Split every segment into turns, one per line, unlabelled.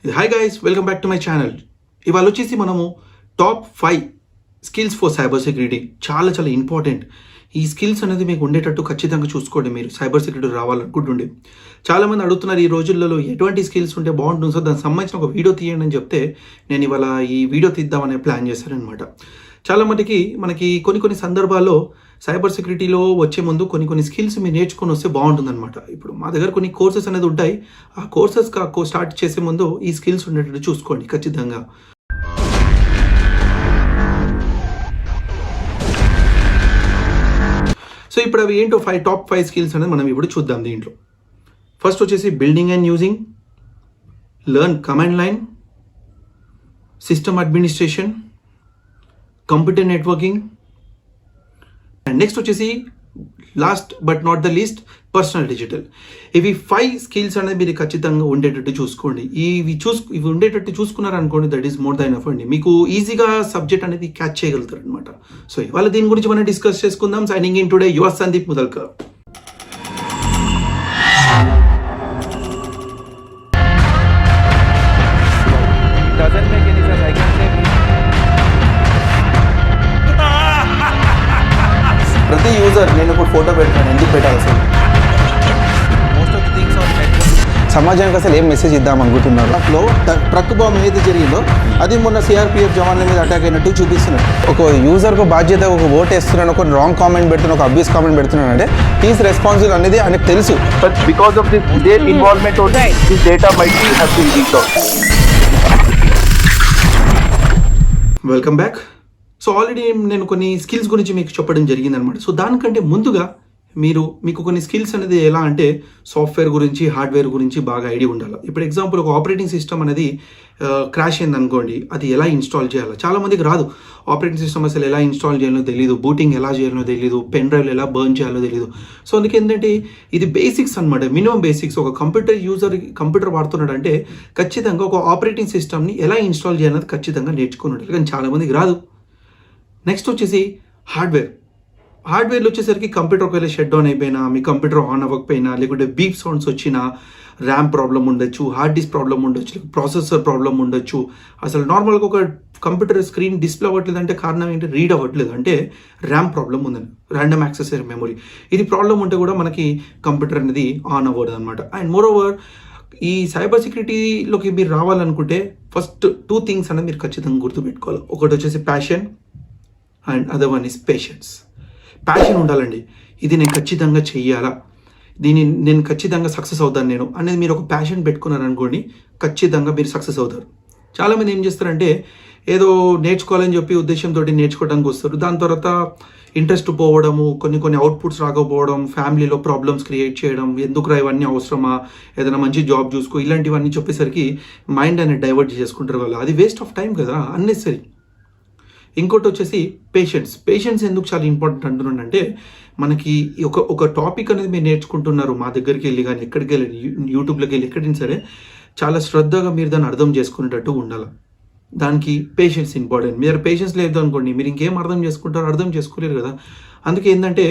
Hi guys, welcome back to my channel. ఇవాళ వచ్చేసి మనము top 5 skills for cyber security. చాలా ఇంపార్టెంట్. ఈ స్కిల్స్ అనేది మీకు ఉండేటట్టు ఖచ్చితంగా చూసుకోండి. మీరు సైబర్ సెక్యూరిటీ రావాలనుకుంటుండే చాలామంది అడుగుతున్నారు ఈ రోజులలో ఎటువంటి స్కిల్స్ ఉంటే బాగుంటుంది సార్, దానికి సంబంధించిన ఒక వీడియో తీయండి అని చెప్తే నేను ఇవాళ ఈ వీడియో తీద్దామనే ప్లాన్ చేశానమాట. చాలా మనకి కొన్ని సందర్భాల్లో సైబర్ సెక్యూరిటీలో వచ్చే ముందు కొన్ని స్కిల్స్ మీరు నేర్చుకొని వస్తే బాగుంటుందన్నమాట. ఇప్పుడు మా దగ్గర కొన్ని కోర్సెస్ అనేది ఉంటాయి. ఆ కోర్సెస్ స్టార్ట్ చేసే ముందు ఈ స్కిల్స్ ఉండేటట్టు చూసుకోండి ఖచ్చితంగా. సో ఇప్పుడు అవి ఏంటో టాప్ 5 స్కిల్స్ అనేది మనం ఇప్పుడు చూద్దాం. దీంట్లో ఫస్ట్ వచ్చేసి building and using, learn command line, system administration, computer networking, and next వచ్చేసి last but not the least personal digital. ఇవి 5 స్కిల్స్ అనేది మీరు ఖచ్చితంగా ఉండేటట్టు చూసుకోండి. ఇవి ఉండేటట్టు చూసుకున్నారనుకోండి, that is more than enough అండి. మీకు ఈజీగా సబ్జెక్ట్ అనేది క్యాచ్ చేయగలుగుతారు అనమాట. సో ఇవాళ దీని గురించి మనం డిస్కస్ చేసుకుందాం. Signing in today, your Sandeep Mudalkar. ప్రతి యూజర్ నేను ఇప్పుడు ఫోటో పెడతాను, ఎందుకు పెట్టాలి అసలు? Most of the things on network. సమాజానికి అసలు ఏం మెసేజ్ ఇద్దాం అనుకుంటున్నారు? అప్పుడు ట్రక్ బాంబ్ ఏదైతే జరిగిందో అది మొన్న సిఆర్పిఎఫ్ జవాన్ల మీద అటాక్ అయినట్టు చూపిస్తున్నారు. ఒక యూజర్కు బాధ్యత, ఒక ఓట్ వేస్తున్నాను, ఒక రాంగ్ కామెంట్ పెడుతున్నాను, ఒక అబ్యూస్ కామెంట్ పెడుతున్నాను అంటే హీస్ రెస్పాన్సిబుల్ అనేది ఆయనకు తెలుసు.
But because of this their involvement only, this data might be have been leaked out.
Welcome back. So already నేను కొన్ని స్కిల్స్ గురించి మీకు చెప్పడం జరిగిందనమాట. సో దానికంటే ముందుగా మీకు కొన్ని స్కిల్స్ అనేది ఎలా అంటే సాఫ్ట్వేర్ గురించి, హార్డ్వేర్ గురించి బాగా ఐడియా ఉండాలి. ఇప్పుడు ఎగ్జాంపుల్ ఒక ఆపరేటింగ్ సిస్టమ్ అనేది క్రాష్ అయింది అనుకోండి, అది ఎలా ఇన్స్టాల్ చేయాలో చాలామందికి రాదు. ఆపరేటింగ్ సిస్టమ్ అసలు ఎలా ఇన్స్టాల్ చేయాలో తెలియదు, బూటింగ్ ఎలా చేయాలో తెలియదు, పెన్ డ్రైవ్లు ఎలా బర్న్ చేయాలో తెలియదు. సో అందుకే ఏంటంటే ఇది బేసిక్స్ అనమాట, మినిమం బేసిక్స్. ఒక కంప్యూటర్ వాడుతున్నాడు అంటే ఖచ్చితంగా ఒక ఆపరేటింగ్ సిస్టమ్ని ఎలా ఇన్స్టాల్ చేయాలన్నది ఖచ్చితంగా నేర్చుకుని ఉండాలి, కానీ చాలామందికి రాదు. నెక్స్ట్ వచ్చేసి హార్డ్వేర్లో వచ్చేసరికి కంప్యూటర్ ఒకవేళ షట్ డౌన్ అయిపోయినా, మీ కంప్యూటర్ ఆన్ అవ్వకపోయినా, లేకుంటే బీప్ సౌండ్స్ వచ్చినా, ర్యామ్ ప్రాబ్లం ఉండొచ్చు, హార్డ్ డిస్క్ ప్రాబ్లం ఉండొచ్చు, ప్రాసెసర్ ప్రాబ్లం ఉండొచ్చు. అసలు నార్మల్గా ఒక కంప్యూటర్ స్క్రీన్ డిస్ప్లే అవ్వట్లేదు అంటే కారణం ఏంటి? రీడ్ అవ్వట్లేదు అంటే ర్యామ్ ప్రాబ్లం ఉందని, ర్యాండమ్ యాక్సెస్ మెమరీ. ఇది ప్రాబ్లం ఉంటే కూడా మనకి కంప్యూటర్ అనేది ఆన్ అవ్వదు అనమాట. అండ్ మోర్ ఓవర్ ఈ సైబర్ సెక్యూరిటీలోకి మీరు రావాలనుకుంటే ఫస్ట్ 2 థింగ్స్ అనేది మీరు ఖచ్చితంగా గుర్తుపెట్టుకోవాలి. ఒకటి వచ్చేసి passion and other one is patience. Passion ఉండాలండి. ఇది నేను ఖచ్చితంగా చెయ్యాలా, నేను ఖచ్చితంగా సక్సెస్ అవుతాను నేను అనేది మీరు ఒక ప్యాషన్ పెట్టుకున్నారనుకోండి, ఖచ్చితంగా మీరు సక్సెస్ అవుతారు. చాలామంది ఏం చేస్తారంటే ఏదో నేర్చుకోవాలని చెప్పి ఉద్దేశంతో నేర్చుకోవడానికి వస్తారు. దాని తర్వాత ఇంట్రెస్ట్ పోవడము, కొన్ని అవుట్పుట్స్ రాకపోవడం, ఫ్యామిలీలో ప్రాబ్లమ్స్ క్రియేట్ చేయడం, ఎందుకురా ఇవన్నీ అవసరమా, ఏదైనా మంచి జాబ్ చూసుకో, ఇలాంటివన్నీ చెప్పేసరికి మైండ్ అనేది డైవర్ట్ చేసుకుంటారు వాళ్ళు. అది వేస్ట్ ఆఫ్ టైం కదా, అన్నెసరీ. ఇంకోటి వచ్చేసి పేషెన్స్ ఎందుకు చాలా ఇంపార్టెంట్ అంటున్నానంటే, మనకి ఒక టాపిక్ అనేది మీరు నేర్చుకుంటున్నారు, మా దగ్గరికి వెళ్ళి కానీ ఎక్కడికి వెళ్ళి యూట్యూబ్లోకి వెళ్ళి ఎక్కడైనా సరే చాలా శ్రద్ధగా మీరు దాన్ని అర్థం చేసుకునేటట్టు ఉండాలి. దానికి పేషెన్స్ ఇంపార్టెంట్. మీరు పేషెన్స్ లేదు అనుకోండి, మీరు ఇంకేం అర్థం చేసుకోలేరు కదా. అందుకే ఏంటంటే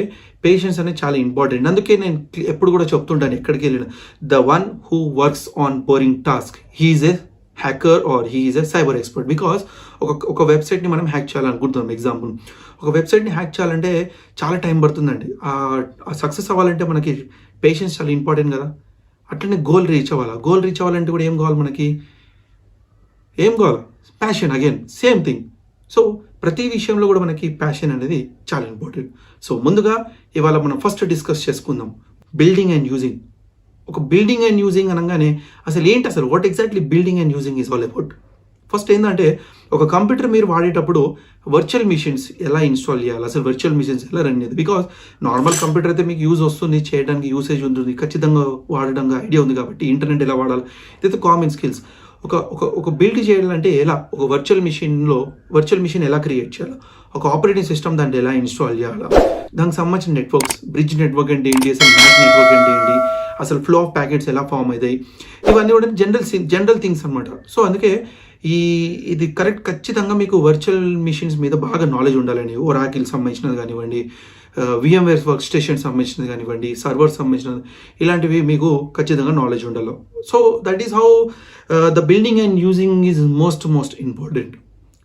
పేషెన్స్ అనేది చాలా ఇంపార్టెంట్. అందుకే నేను ఎప్పుడు కూడా చెప్తుంటాను, ఎక్కడికి వెళ్ళిన the one who works on boring task he is a hacker or he is a cyber expert. Because ఒక వెబ్సైట్ని మనం హ్యాక్ చేయాలనుకుంటున్నాం. ఎగ్జాంపుల్, ఒక వెబ్సైట్ని హ్యాక్ చేయాలంటే చాలా టైం పడుతుందండి. ఆ సక్సెస్ అవ్వాలంటే మనకి పేషెన్స్ చాలా ఇంపార్టెంట్ కదా. అట్లనే గోల్ రీచ్ అవ్వాలంటే కూడా ఏం కావాలి మనకి? Passion. Again same thing. So ప్రతి విషయంలో కూడా మనకి ప్యాషన్ అనేది చాలా ఇంపార్టెంట్. సో ముందుగా ఇవాళ మనం ఫస్ట్ డిస్కస్ చేసుకుందాం బిల్డింగ్ అండ్ యూజింగ్. ఒక బిల్డింగ్ అండ్ యూజింగ్ అనగానే అసలు what exactly building and using is all about. First ఏంటంటే ఒక కంప్యూటర్ మీరు వాడేటప్పుడు వర్చువల్ మిషన్స్ ఎలా ఇన్స్టాల్ చేయాలి, అసలు వర్చువల్ మిషన్స్ ఎలా రన్ చేయాలి. బికాస్ నార్మల్ కంప్యూటర్ అయితే మీకు యూజ్ వస్తుంది, చేయడానికి యూసేజ్ ఉంటుంది, ఖచ్చితంగా వాడడానికి ఐడియా ఉంది కాబట్టి ఇంటర్నెట్ ఎలా వాడాలి ఇదైతే కామన్ స్కిల్స్. ఒక బిల్డ్ చేయాలంటే ఎలా, ఒక వర్చువల్ మిషన్ ఎలా క్రియేట్ చేయాలి, ఒక ఆపరేటింగ్ సిస్టమ్ దాంట్లో ఎలా ఇన్స్టాల్ చేయాలి, దానికి సంబంధించిన నెట్వర్క్స్, బ్రిడ్జ్ నెట్వర్క్ అంటే ఏంటి, అసలు మ్యాచ్ నెట్వర్క్ అంటే ఏంటి, అసలు ఫ్లో ఆఫ్ ప్యాకెట్స్ ఎలా ఫామ్ అవుతాయి, ఇవన్నీ కూడా జనరల్ థింగ్స్ అనమాట. సో అందుకే ఇది ఖచ్చితంగా మీకు వర్చువల్ మిషన్స్ మీద బాగా నాలెడ్జ్ ఉండాలండి. ఒరాకిల్ సంబంధించినది కానివ్వండి, VMware వర్క్ స్టేషన్ సంబంధించినది కానివ్వండి, సర్వర్ సంబంధించినది, ఇలాంటివి మీకు ఖచ్చితంగా నాలెడ్జ్ ఉండాలి. So that is how the building and using is most important.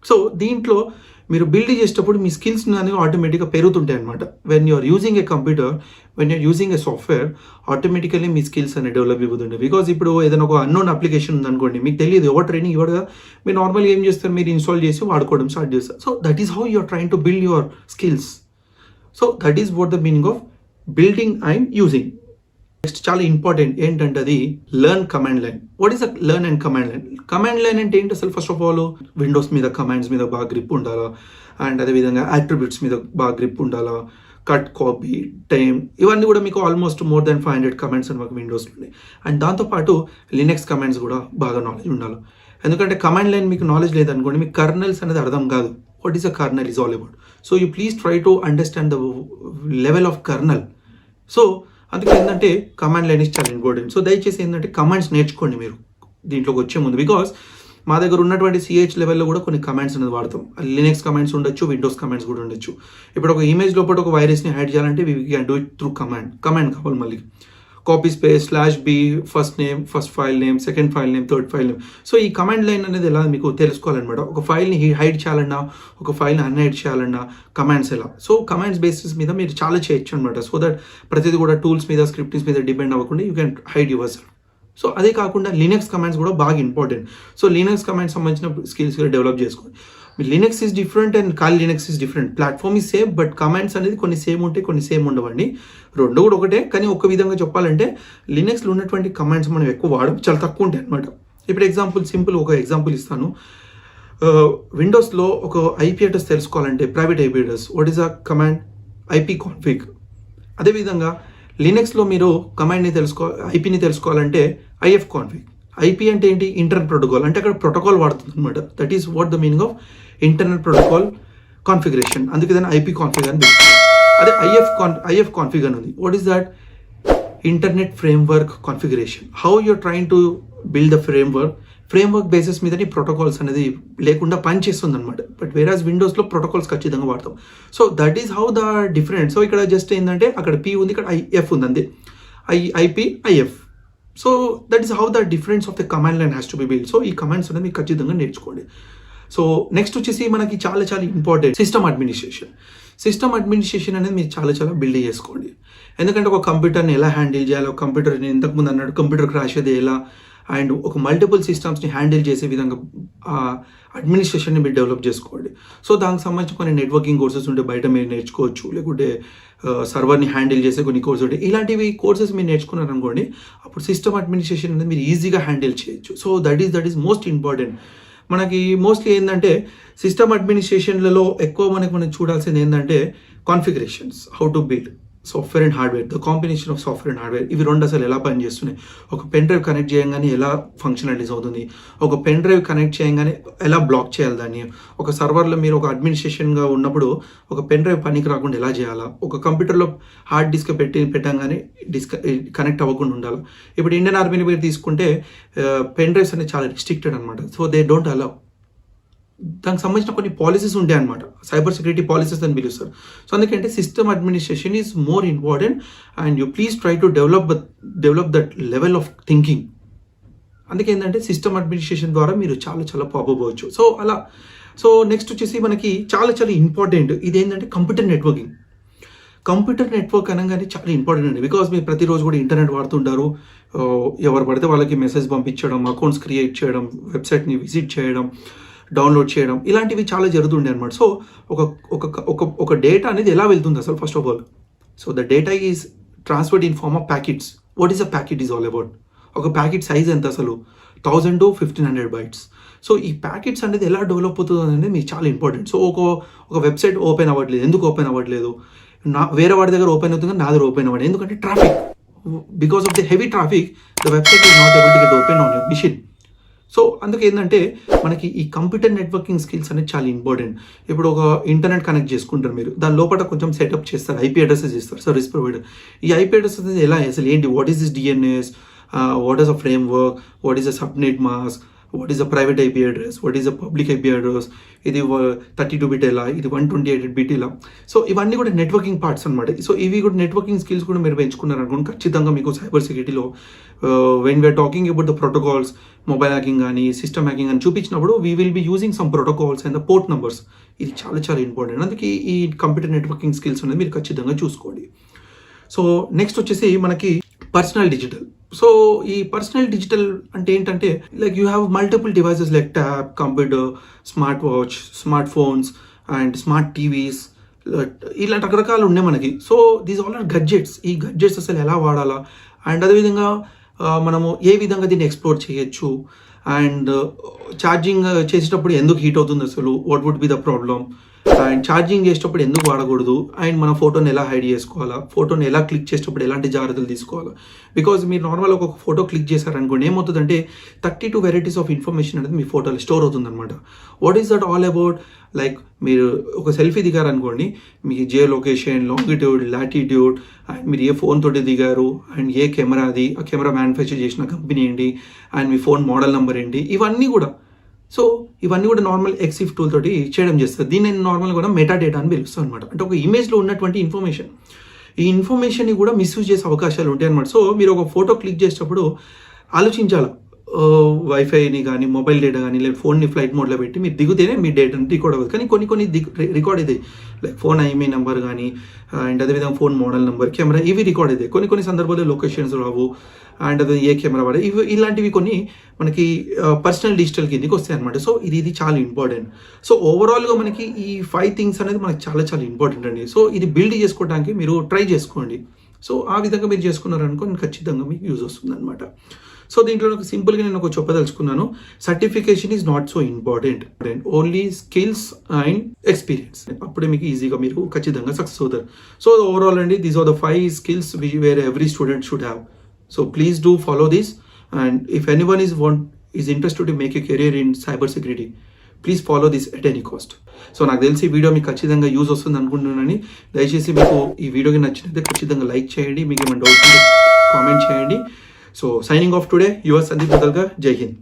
So దీంట్లో మీరు బిల్డ్ చేసేటప్పుడు మీ స్కిల్స్ అనేవి ఆటోమేటిక్గా పెరుగుతుంటాయి అనమాట. When you're using a computer, when you're using a software, automatically మీ స్కిల్స్ అనేవి డెవలప్ అయిపోతుంటాయి. బికాజ్ ఇప్పుడు ఏదైనా ఒక అన్నోన్ అప్లికేషన్ ఉందనుకోండి, మీకు తెలియదు, ఎవరు ట్రైనింగ్ ఇవ్వడుగా, మీరు నార్మల్గా ఏం చేస్తారు, మీరు ఇన్స్టాల్ చేసి వాడుకోవడం స్టార్ట్ చేస్తారు. So that is how you're trying to build your skills. So that is what the meaning of building and using. Next చాలా ఇంపార్టెంట్ ఏంటంటే అది learn command line. What is a learn and command line? Command line అంటే ఏంటి అసలు? First of all windows మీద commands మీద బాగా grip ఉండాలా, అండ్ అదేవిధంగా అట్రిబ్యూట్స్ మీద బాగా గ్రిప్ ఉండాలా, కట్, కాపీ, టైమ్, ఇవన్నీ కూడా మీకు ఆల్మోస్ట్ మోర్ దాన్ 500 కమాండ్స్ అని మాకు విండోస్ ఉన్నాయి. అండ్ దాంతోపాటు లినక్స్ కమాండ్స్ కూడా బాగా నాలెడ్జ్ ఉండాలి. ఎందుకంటే కమాండ్ లైన్ మీకు నాలెడ్జ్ లేదనుకోండి, మీకు కర్నల్స్ అనేది అర్థం కాదు. What is a colonel is all about. So you please try to understand the level of colonel. So అందుకే ఏంటంటే కమాండ్ లైన్ ఇస్ చాలా ఇంపార్టెంట్. సో దయచేసి ఏంటంటే కమాండ్స్ నేర్చుకోండి మీరు దీంట్లోకి వచ్చే ముందు. బికాస్ మా దగ్గర ఉన్నటువంటి CH లెవెల్లో కూడా కొన్ని కమాండ్స్ అనేది వాడతాం. లినక్స్ కమాండ్స్ ఉండొచ్చు, విండోస్ కమాండ్స్ కూడా ఉండొచ్చు. ఇప్పుడు ఒక ఇమేజ్ లోపల ఒక వైరస్ని యాడ్ చేయాలంటే we can do it through command కావాలి. మళ్ళీ copy space /b first name, first file name, second file name, third file name. So ఈ కమాండ్ లైన్ అనేది ఎలా మీకు తెలుసుకోవాలన్నమాట. ఒక ఫైల్ని హైడ్ చేయాలన్నా, ఒక ఫైల్ని అన్హైడ్ చేయాలన్నా కమాండ్స్ ఎలా. సో కమాండ్స్ బేసిస్ మీద మీరు చాలా చేయొచ్చు అనమాట. సో దట్ ప్రతిదీ కూడా టూల్స్ మీద, స్క్రిప్టింగ్స్ మీద డిపెండ్ అవ్వకుండా you can hide your self. So అదే కాకుండా లినక్స్ కమాండ్స్ కూడా బాగా ఇంపార్టెంట్. సో లినక్స్ కమాండ్స్ సంబంధించిన స్కిల్స్ కూడా డెవలప్ చేసుకోండి. Linux is different and call Linux is different. Platform is same, but commands అనేది కొన్ని సేమ్ ఉంటాయి, కొన్ని సేమ్ ఉండవండి. రెండు కూడా ఒకటే, కానీ ఒక విధంగా చెప్పాలంటే లినక్స్లో ఉన్నటువంటి కమాండ్స్ మనం ఎక్కువ వాడడం చాలా తక్కువ ఉంటాయి అనమాట. ఇప్పుడు సింపుల్ ఒక ఎగ్జాంపుల్ ఇస్తాను. విండోస్లో ఒక IP అడ్రస్ తెలుసుకోవాలంటే, private IP address, what is a command? IP config. అదేవిధంగా లినక్స్లో మీరు కమాండ్ని IPని తెలుసుకోవాలంటే IF config. IP అంటే ఏంటి? Internal protocol. అంటే అక్కడ ప్రోటోకాల్ వాడుతుంది అనమాట. That is what the meaning of internal protocol configuration. అందుకే దాన్ని IP config అని పిలుస్తారు. అదే IF config అని ఉంది. What is that? Internet framework configuration. How you're trying to build the framework basis మీద ప్రోటోకాల్స్ అనేది లేకుండా పనిచేస్తుంది అనమాట. బట్ వేరాజ్ విండోస్లో ప్రోటోకాల్స్ ఖచ్చితంగా వాడతాం. So that is how the different. So ఇక్కడ జస్ట్ ఏంటంటే అక్కడ P ఉంది, ఇక్కడ IF ఉంది, అంతే. IP, IF. So that is how the difference of the command line has to be build. So ఈ కమాండ్స్ అనేది మీకు ఖచ్చితంగా నేర్చుకోండి. సో నెక్స్ట్ వచ్చేసి మనకి చాలా ఇంపార్టెంట్ సిస్టమ్ అడ్మినిస్ట్రేషన్ అనేది మీరు చాలా బిల్డ్ చేసుకోండి. ఎందుకంటే ఒక కంప్యూటర్ని ఎలా హ్యాండిల్ చేయాలి, ఒక కంప్యూటర్ని ఇంతకుముందు అన్నాడు కంప్యూటర్ క్రాష్ అది ఎలా, అండ్ ఒక మల్టిపుల్ సిస్టమ్స్ని హ్యాండిల్ చేసే విధంగా అడ్మినిస్ట్రేషన్ని మీరు డెవలప్ చేసుకోండి. సో దానికి సంబంధించి కొన్ని నెట్వర్కింగ్ కోర్సెస్ ఉంటే బయట మీరు నేర్చుకోవచ్చు, లేకుంటే సర్వర్ని హ్యాండిల్ చేసే కొన్ని కోర్సెస్ ఉంటాయి. ఇలాంటివి కోర్సెస్ మీరు నేర్చుకున్నారు అనుకోండి, అప్పుడు సిస్టమ్ అడ్మినిస్ట్రేషన్ అనేది మీరు ఈజీగా హ్యాండిల్ చేయొచ్చు. So that is most important. మనకి మోస్ట్లీ ఏంటంటే సిస్టమ్ అడ్మినిస్ట్రేషన్లలో ఎక్కువ మనం చూడాల్సింది ఏంటంటే configurations, how to build software and hardware, the combination of software and hardware. ఇవి రెండు అసలు ఎలా పనిచేస్తున్నాయి, ఒక పెన్ డ్రైవ్ కనెక్ట్ చేయగానే ఎలా ఫంక్షనాలిటీస్ అవుతుంది, ఒక పెన్ డ్రైవ్ కనెక్ట్ చేయగానే ఎలా బ్లాక్ చేయాలి దాన్ని, ఒక సర్వర్లో మీరు ఒక అడ్మినిస్ట్రేషన్గా ఉన్నప్పుడు ఒక పెన్ డ్రైవ్ పనికి రాకుండా ఎలా చేయాలా, ఒక కంప్యూటర్లో హార్డ్ డిస్క్ పెట్టగానే కనెక్ట్ అవ్వకుండా ఉండాలి. ఇప్పుడు ఇండియన్ ఆర్మీని మీరు తీసుకుంటే పెన్ డ్రైవ్స్ అనేది చాలా రిస్ట్రిక్టెడ్ అనమాట. So they don't allow. దానికి సంబంధించిన కొన్ని పాలసీస్ ఉంటాయి అనమాట, సైబర్ సెక్యూరిటీ పాలసీస్ అని పిలుస్తారు. సో అందుకంటే system administration is more important and you please try to develop that level of thinking. అందుకే ఏంటంటే సిస్టమ్ అడ్మినిస్ట్రేషన్ ద్వారా మీరు చాలా పాపప్ అవ్వచ్చు. సో నెక్స్ట్ వచ్చేసి మనకి చాలా ఇంపార్టెంట్ ఇది ఏంటంటే కంప్యూటర్ నెట్వర్కింగ్. కంప్యూటర్ నెట్వర్క్ అనగానే చాలా ఇంపార్టెంట్ అండి. బికాజ్ మీరు ప్రతిరోజు కూడా ఇంటర్నెట్ వాడుతుంటారు, ఎవరు పడితే వాళ్ళకి మెసేజ్ పంపించడం, అకౌంట్స్ క్రియేట్ చేయడం, వెబ్సైట్ని విజిట్ చేయడం, డౌన్లోడ్ చేయడం, ఇలాంటివి చాలా జరుగుతుండే అనమాట. సో ఒక డేటా అనేది ఎలా వెళ్తుంది అసలు? First of all, so the data is transferred in form of packets. What is a packet is all about? ఒక ప్యాకెట్ సైజ్ ఎంత అసలు? 1000 to 1500 bytes. సో ఈ ప్యాకెట్స్ అనేది ఎలా డెవలప్ అవుతుంది అనేది మీకు చాలా ఇంపార్టెంట్. సో ఒక వెబ్సైట్ ఓపెన్ అవ్వట్లేదు, ఎందుకు ఓపెన్ అవ్వట్లేదు? వేరే వాడి దగ్గర ఓపెన్ అవుతుంది, నా దగ్గర ఓపెన్ అవ్వలేదు. ఎందుకంటే traffic, because of the heavy traffic the website is not able to get open on your machine. So అందుకే ఏంటంటే మనకి ఈ కంప్యూటర్ నెట్వర్కింగ్ స్కిల్స్ అనేది చాలా ఇంపార్టెంట్. ఇప్పుడు ఒక ఇంటర్నెట్ కనెక్ట్ చేసుకుంటారు మీరు, దాని లోపల కొంచెం సెటప్ చేస్తారు, IP అడ్రసెస్ ఇస్తారు సర్వీస్ ప్రొవైడర్. ఈ IP అడ్రస్ అనేది ఎలా అసలు ఏంటి? What is this DNS, what is a framework, what is a subnet mask, what is the private IP address, what is the public IP address, ఇది 32 bit ఎలా, ఇది 128 bit ఇలా. So ఇవన్నీ కూడా నెట్వర్కింగ్ పార్ట్స్ అనమాట. సో ఇవి కూడా networking skills కూడా మీరు పెంచుకున్నారు అనుకోండి, ఖచ్చితంగా మీకు సైబర్ సెక్యూరిటీలో when we're talking about the protocols, mobile hacking కానీ సిస్టమ్ హ్యాకింగ్ అని చూపించినప్పుడు we will be using some protocols and the port numbers. ఇది చాలా చాలా ఇంపార్టెంట్. అందుకే ఈ కంప్యూటర్ నెట్వర్కింగ్ స్కిల్స్ అనేది మీరు ఖచ్చితంగా చూసుకోండి. సో నెక్స్ట్ వచ్చేసి మనకి పర్సనల్ డిజిటల్. సో ఈ పర్సనల్ డిజిటల్ అంటే ఏంటంటే like you have multiple devices like tab, computer, smart watch, smart phones and smart TVs, ఇలాంటి రకరకాలు ఉన్నాయి మనకి. So these all are gadgets. ఈ గడ్జెట్స్ అసలు ఎలా వాడాలా అండ్ అదేవిధంగా మనము ఏ విధంగా దీన్ని ఎక్స్ప్లోర్ చేయొచ్చు అండ్ ఛార్జింగ్ చేసేటప్పుడు ఎందుకు హీట్ అవుతుంది అసలు, what would be the problem, and charging చేసేటప్పుడు ఎందుకు వాడకూడదు, అండ్ మన ఫోటోని ఎలా హైడ్ చేసుకోవాలా, ఫోటోని ఎలా క్లిక్ చేసేటప్పుడు ఎలాంటి జాగ్రత్తలు తీసుకోవాలా. బికాజ్ మీరు నార్మల్ ఒక ఫోటో క్లిక్ చేశారనుకోండి ఏమవుతుందంటే 32 వెరైటీస్ ఆఫ్ ఇన్ఫర్మేషన్ అనేది మీ ఫోటోలో స్టోర్ అవుతుంది అనమాట. What is that all about? Like మీరు ఒక సెల్ఫీ దిగారనుకోండి, మీ geo location, longitude, latitude, and మీరు ఏ ఫోన్ తోటి దిగారు అండ్ ఏ కెమెరాది, ఆ కెమెరా మ్యానుఫ్యాక్చర్ చేసిన కంపెనీ ఏంటి అండ్ మీ ఫోన్ మోడల్ నెంబర్ ఏంటి, ఇవన్నీ కూడా. సో ఇవన్నీ కూడా నార్మల్ ఎక్సిఫ్ టూల్ తోటి చేయడం చేస్తారు. దీన్ని నేను నార్మల్గా కూడా మెటా డేటా అని పిలుస్తాను అనమాట. అంటే ఒక ఇమేజ్లో ఉన్నటువంటి ఇన్ఫర్మేషన్, ఈ ఇన్ఫర్మేషన్ని కూడా మిస్యూజ్ చేసే అవకాశాలు ఉంటాయి అనమాట. సో మీరు ఒక ఫోటో క్లిక్ చేసేటప్పుడు ఆలోచించాలి, వైఫైని కానీ మొబైల్ డేటా కానీ లేదా ఫోన్ని ఫ్లైట్ మోడ్లో పెట్టి మీరు దిగితేనే మీ డేటాని రికార్డ్ అవ్వదు. కానీ కొన్ని రికార్డ్ అవుతాయి, లైక్ ఫోన్ ఐఎంఈ నెంబర్ కానీ అండ్ అదేవిధంగా ఫోన్ మోడల్ నెంబర్, కెమెరా, ఇవి రికార్డ్ అవుతాయి. కొన్ని సందర్భాల్లో లొకేషన్స్ రావు అండ్ అది ఏ కెమెరా వాడే, ఇలాంటివి కొన్ని మనకి పర్సనల్ డిజిటల్ కిందకి వస్తాయి అనమాట. సో ఇది చాలా ఇంపార్టెంట్. సో ఓవరాల్గా మనకి ఈ 5 థింగ్స్ అనేది మనకి చాలా చాలా ఇంపార్టెంట్ అండి. సో ఇది బిల్డ్ చేసుకోవడానికి మీరు ట్రై చేసుకోండి. సో ఆ విధంగా మీరు చేసుకున్నారనుకో ఖచ్చితంగా మీకు యూజ్ వస్తుంది అనమాట. సో దీంట్లో నాకు సింపుల్గా నేను ఒక చెప్పదలుచుకున్నాను, certification is not so important, only skills and experience. అప్పుడే మీకు ఈజీగా మీరు ఖచ్చితంగా సక్సెస్ అవుతారు. సో ఓవరాల్ అండి, these are the 5 skills where every student should have. So please do follow this, and if anyone is interested to make a career in cyber security, please follow this at any cost. So నాకు తెలిసి ఈ video మీకు ఖచ్చితంగా use వస్తుంది అనుకుంటున్నానని. దయచేసి మీకు ఈ వీడియోకి నచ్చినట్లయితే ఖచ్చితంగా లైక్ చేయండి, మీకు ఏమైనా డౌట్స్ ఉంటే కామెంట్ చేయండి. So signing off today, your Sandeep బదల్గా. జై హింద్.